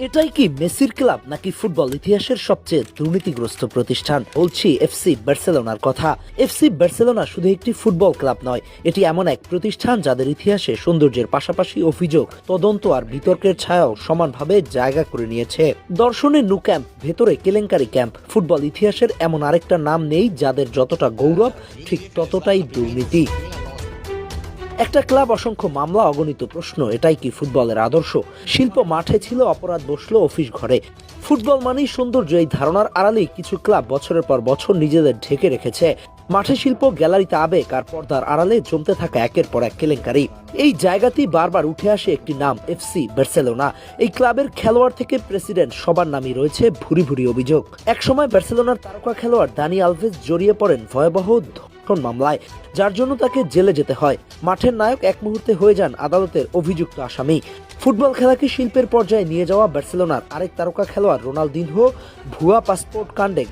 এটাই কি মেসির ক্লাব নাকি ফুটবল ইতিহাসের সবচেয়ে দুর্নীতিগ্রস্ত প্রতিষ্ঠান? বলছি এফসি বার্সেলোনার কথা। এফসি বার্সেলোনা শুধু একটি ফুটবল ক্লাব নয়, এটি এমন এক প্রতিষ্ঠান যাদের ইতিহাসে সৌন্দর্যের পাশাপাশি অভিযোগ, তদন্ত আর বিতর্কের ছায়াও সমানভাবে জায়গা করে নিয়েছে। দর্শনে নু ক্যাম্প, ভেতরে কেলেঙ্কারি ক্যাম্প। ফুটবল ইতিহাসের এমন আরেকটা নাম নেই যাদের যতটা গৌরব ঠিক ততটাই দুর্নীতি। একটা ক্লাব, অসংখ্য মামলা, অগণিত প্রশ্ন, এটাই কি ফুটবলের আদর্শ? শিল্প মাঠে ছিল, অপরাধ বসলো অফিস ঘরে। ফুটবল মানেই সৌন্দর্য, এই ধারণার আড়ালেই কিছু ক্লাব বছরের পর বছর নিজেদের ঢেকে রেখেছে। মাঠে শিল্প, গ্যালারিতে আবেগ, আর পর্দার আড়ালে জমতে থাকা একের পর এক কেলেঙ্কারি। এই জায়গাতেই বারবার উঠে আসে একটি নাম, এফসি বার্সেলোনা। এই ক্লাবের খেলোয়াড় থেকে প্রেসিডেন্ট সবার নামই রয়েছে ভুরি ভুরি অভিযোগ। একসময় বার্সেলোনার তারকা খেলোয়াড় দানি আলভেজ জড়িয়ে পড়েন ভয়াবহ মামলায়, যার জন্য তাকে জেলে যেতে হয়। মাঠের নায়ক এক মুহূর্তে হয়ে যান আদালতের অভিযুক্ত আসামি। ফুটবল খেলাকে শিল্পের পর্যায়ে নিয়ে যাওয়া বার্সেলোনার আরেক তারকা খেলোয়াড় রোনালদিনহো ভুয়া পাসপোর্ট কাণ্ডে